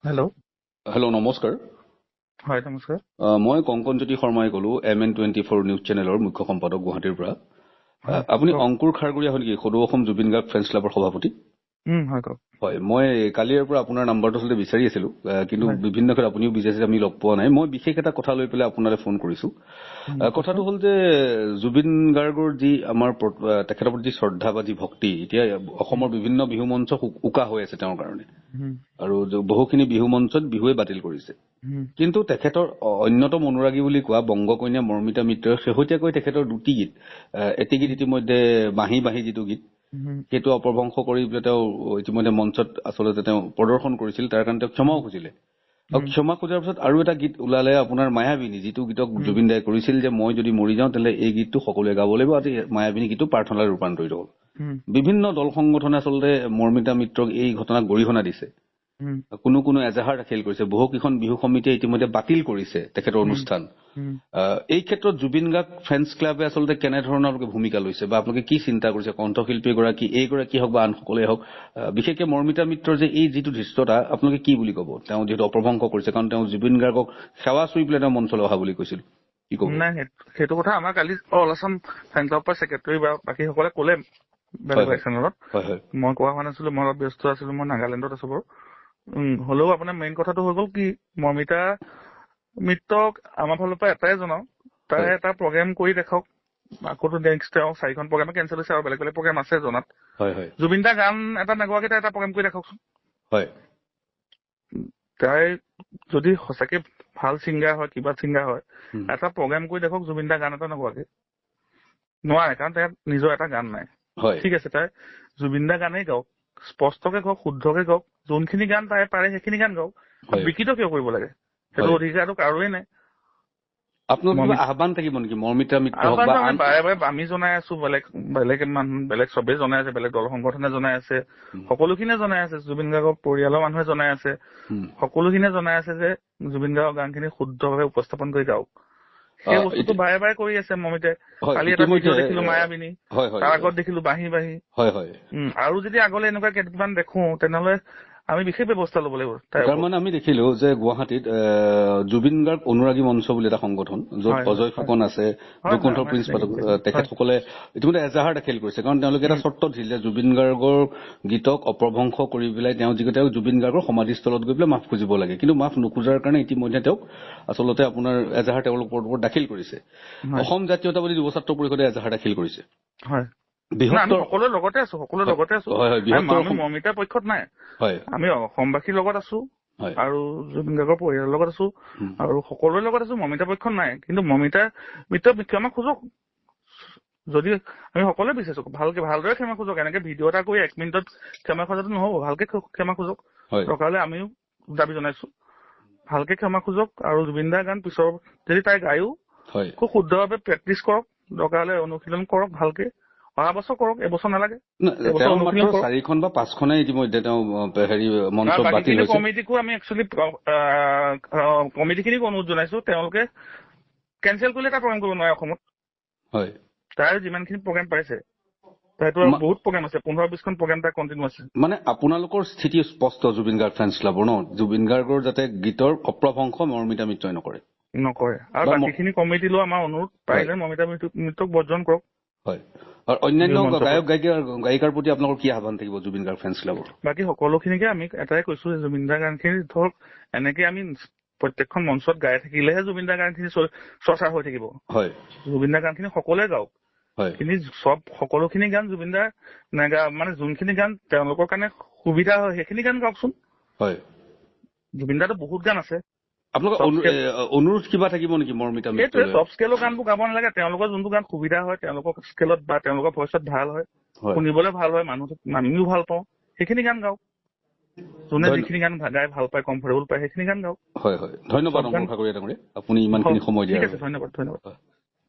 Hello'. Hello' নমস্কাৰ। হয় নমস্কাৰ। মই কংকনজ্যোতি শৰ্মাই ক'লো MN24 নিউজ চেনেলৰ মুখ্য সম্পাদক গুৱাহাটীৰ পৰা। হয় আপুনি কওক। অংকুৰ খাৰগুৰীয়া হয় নেকি, সদৌ অসম জুবিন গাৰ্গ ফ্ৰেণ্ডছ ক্লাবৰ সভাপতি? হয় কওক। হয়, মই কালিৰ পৰা আপোনাৰ নাম্বাৰটো আচলতে বিচাৰি আছিলো, কিন্তু হয় বিভিন্ন ক্ষেত্ৰত আপুনিও বিচাৰিছে, আমি লগ পোৱা নাই। মই বিশেষ এটা কথা লৈ পেলাই আপোনালৈ ফোন কৰিছো। কথাটো কওকচোন। হ'ল যে জুবিন গাৰ্গৰ যি আমাৰ তেখেতৰ প্ৰতি যি শ্ৰদ্ধা বা যি ভক্তি, এতিয়া অসমৰ বিভিন্ন বিহু মঞ্চ উকা হৈ আছে তেওঁৰ কাৰণে, আৰু বহুখিনি বিহু মঞ্চত বিহুৱে বাতিল কৰিছে। কিন্তু তেখেতৰ অন্যতম অনুৰাগী বুলি কোৱা বংগকন্যা মৰ্মিতা মিত্ৰই শেহতীয়াকৈ তেখেতৰ দুটি গীত, এটি গীত ইতিমধ্যে বাঁহী বাঁহী যিটো গীত, সেইটো অপভ্ৰংশ কৰি পেলাই তেওঁ ইতিমধ্যে মঞ্চত আচলতে তেওঁ প্ৰদৰ্শন কৰিছিল। তাৰ কাৰণে তেওঁ ক্ষমাও খুজিলে, আৰু ক্ষমা খোজাৰ পিছত আৰু এটা গীত ওলালে আপোনাৰ মায়াবিনী, যিটো গীতক জুবিন দায়ে কৰিছিল যে মই যদি মৰি যাওঁ তেন্তে এই গীতটো সকলোৱে গাব লাগিব। আজি মায়াবিনী গীতটো প্ৰাৰ্থনালৈ ৰূপান্তৰিত হ'ল। বিভিন্ন দল সংগঠনে আচলতে মৰ্মিতা মিত্ৰক এই ঘটনাক গৰিহণা দিছে। কোনো এজাহাৰ দাখিল কৰিছে। বহুকেইখন বিহু সমিতিয়ে ইতিমধ্যে বাতিল কৰিছে তেখেতৰ অনুষ্ঠান। এই ক্ষেত্ৰত জুবিন গাৰ্গ ফ্ৰেণ্ডছ ক্লাবে আচলতে কেনেধৰণৰ ভূমিকা লৈছে, বা আপোনালোকে কি চিন্তা কৰিছে? কণ্ঠশিল্পী গৰাকী, এইগৰাকী হওক বা আন সকলেই হওক, বিশেষকে মৰ্মিতা মিত্ৰৰ যে এই যিটো ধৃষ্টতা, আপোনালোকে কি বুলি ক'ব? তেওঁ যিহেতু অপভ্ৰংশ কৰিছে, কাৰণ তেওঁ জুবিন গাৰ্গক সেৱা চুই পেলাই তেওঁ মঞ্চলৈ অহা বুলি কৈছিল, কি ক'ব? নাই, সেইটো কথা আমাৰ কালি অল আছাম ফেন ক্লাবৰ ছেক্ৰেটাৰী বা বাকীসকলে ক'লে বেলেগ চেনেলত। মই কোৱা হোৱা নাছিলো, মই অলপ ব্যস্ত আছিলো, মই নাগালেণ্ডত আছো বাৰু। হ'লেও আপোনাৰ মেইন কথাটো হৈ গ'ল কি, মৰ্মিতা মিত্ৰক আমাৰ ফালৰ পৰা এটাই জনাও, তাই এটা প্ৰগ্ৰেম কৰি দেখাওক। আকৌ নেক্সট তেওঁ 4খন প্ৰগ্ৰেমে কেঞ্চেল হৈছে, আৰু বেলেগ বেলেগ প্ৰগ্ৰেম আছে জনাত। জুবিন দা গান এটা নাগোৱাকে তাই এটা প্ৰগ্ৰেম কৰি দেখাওকচোন। তাই যদি সঁচাকে ভাল ছিংগাৰ হয়, কিবা ছিংগাৰ হয়, এটা প্ৰগ্ৰেম কৰি দেখক জুবিন দা গান এটা নগোৱাকে। নোৱাৰে, কাৰণ তাই নিজৰ এটা গান নাই। ঠিক আছে, তাই জুবিন দা গানেই গাওক, স্পষ্টকে গাওক, শুদ্ধকে গাওক। যোনখিনি গান তাই পাৰে সেইখিনি গান গাওক। বিকৃত কিয় কৰিব লাগে? সেইটো অধিকাৰটো কাৰোৱেই নাই। আপোনালোকৰ কিবা আহ্বান থাকিব নেকি মৰ্মিতা মিত্ৰ হওক বা আমি বাৰে বাৰে আমি জনাই আছো, বেলেগ মানুহ, বেলেগ চবেই জনাই আছে, বেলেগ দল সংগঠনে জনাই আছে, সকলোখিনিয়ে জনাই আছে, জুবিন গাৰ্গৰ পৰিয়ালৰ মানুহে জনাই আছে, সকলোখিনিয়ে জনাই আছে যে জুবিন গাৰ্গৰ গানখিনি শুদ্ধভাৱে উপস্থাপন কৰি গাওক। সেই বস্তুটো বাৰে বাৰে কৰি আছে মৰ্মিতাই। কালি এটা ভিডিঅ' দেখিলো মায়াবিনী, তাৰ আগত দেখিলো বাঁহী বাঁহী। আৰু যদি আগলৈ এনেকুৱা কেইটামান দেখো, তেনেহলে আমি বিশেষ ব্যৱস্থা ল'ব লাগিব। তাৰমানে আমি দেখিলো যে গুৱাহাটীত জুবিন গাৰ্গ অনুৰাগী মঞ্চ বুলি এটা সংগঠন, য'ত অজয় ফুকন আছে, বৈকুণ্ঠ প্ৰিন্স তেখেতসকলে ইতিমধ্যে এজাহাৰ দাখিল কৰিছে। কাৰণ তেওঁলোকে এটা চৰ্ত দিছিল যে জুবিন গাৰ্গৰ গীতক অপভ্ৰংশ কৰি পেলাই তেওঁ জুবিন গাৰ্গৰ সমাধিস্থলত গৈ পেলাই মাফ খুজিব লাগে, কিন্তু মাফ নোখোজাৰ কাৰণে ইতিমধ্যে তেওঁক আচলতে আপোনাৰ এজাহাৰ তেওঁলোকৰ ওপৰত দাখিল কৰিছে। অসম জাতীয়তাবাদী যুৱ ছাত্ৰ পৰিষদে এজাহাৰ দাখিল কৰিছে। সকলোৰে লগতে আছো, আমি মৰ্মিতাৰ পক্ষত নাই। আমি অসমবাসীৰ লগত আছো, আৰু জুবিন গাৰ্গৰ পৰিয়ালৰ লগত আছো, আৰু সকলোৰে লগত আছো। মৰ্মিতাৰ পক্ষত নাই, কিন্তু মৰ্মিতা মিত্ৰ ক্ষমা খোজক। যদি আমি সকলোৱে বিচাৰিছো, ভালদৰে ক্ষমা খোজক। এনেকে ভিডিঅ' এটা কৰি 1 মিনিটত ক্ষমা খোজাটো নহ'ব, ভালকে ক্ষমা খোজক। দৰকাৰ হ'লে আমিও দাবী জনাইছো, ভালকে ক্ষমা খোজক। আৰু জুবিন দাৰ গান পিছৰ যদি তাই গায়ো, খুব শুদ্ধভাৱে প্ৰেক্টিচ কৰক, দৰকাৰ হ'লে অনুশীলন কৰক ভালকে। অহা বছৰ কৰক, এবছৰ নালাগে। 4খন বা 5খনে ইতিমধ্যে তেওঁ মঞ্চ বাতিল হৈছে। কমিটিকো আমি একচুৱেলি কমিটিখিনিক অনুৰোধ জনাইছো, তেওঁলোকে কেঞ্চেল কৰিলে এটা প্ৰগ্ৰেম কৰিব নোৱাৰে অসমত। তাই যিমানখিনি প্ৰগ্ৰেম পাইছে, তাইতো বহুত প্ৰগ্ৰেম আছে, 15-20খন প্ৰগ্ৰেম তাই কণ্টিনিউ আছে। মানে আপোনালোকৰ স্থিতি স্পষ্ট জুবিন গাৰ্গ ফ্ৰেণ্ডছ ক্লাবৰ, ন? জুবিন গাৰ্গৰ যাতে গীতৰ অপভ্ৰংশ মৰ্মিতা মিত্ৰই নকৰে। আৰু বাকীখিনি কমিটিলৈ আমাৰ অনুৰোধ, পাৰিলে মৰ্মিতা মিত্ৰক বৰ্জন কৰক। আৰু অন্যান্য গায়ক গায়িকাৰ প্ৰতি আপোনালোকৰ কি আহ্বান থাকিব জুবিন গাৰ্গ ফ্ৰেণ্ডছ ক্লাবৰ? বাকী সকলোখিনিকে আমি এটাই কৈছো যে জুবিন দাৰ গানখিনি ধৰক এনেকে আমি প্ৰত্যেকখন মঞ্চত গাই থাকিলেহে জুবিন দাৰ গানখিনি চৰ্চা হৈ থাকিব। জুবিন দাৰ গানখিনি সকলোৱে গাওক, কিন্তু সকলোখিনি গান জুবিন দাৰ মানে যোনখিনি গান তেওঁলোকৰ কাৰণে সুবিধা হয় সেইখিনি গান গাওকচোন। জুবিন দাৰতো বহুত গান আছে। অনুৰোধ কিবা থাকিব নেকি মৰ্মিতা মিত্ৰৰ? সেইটোৱে, টপ স্কেলৰ গানবোৰ গাব নালাগে। তেওঁলোকৰ যোনটো গান সুবিধা হয়, তেওঁলোকৰ স্কেলত বা তেওঁলোকৰ ভইচত ভাল হয়, শুনিবলৈ ভাল হয়, আমিও ভাল পাওঁ, সেইখিনি গান গাওক। যোনে যিখিনি গান গাই ভাল পায়, কমফৰ্টেবল পায়, সেইখিনি গান গাওক। ধন্যবাদ আপুনি ইমানখিনি সময় দিয়াৰ বাবে। ঠিক আছে, ধন্যবাদ।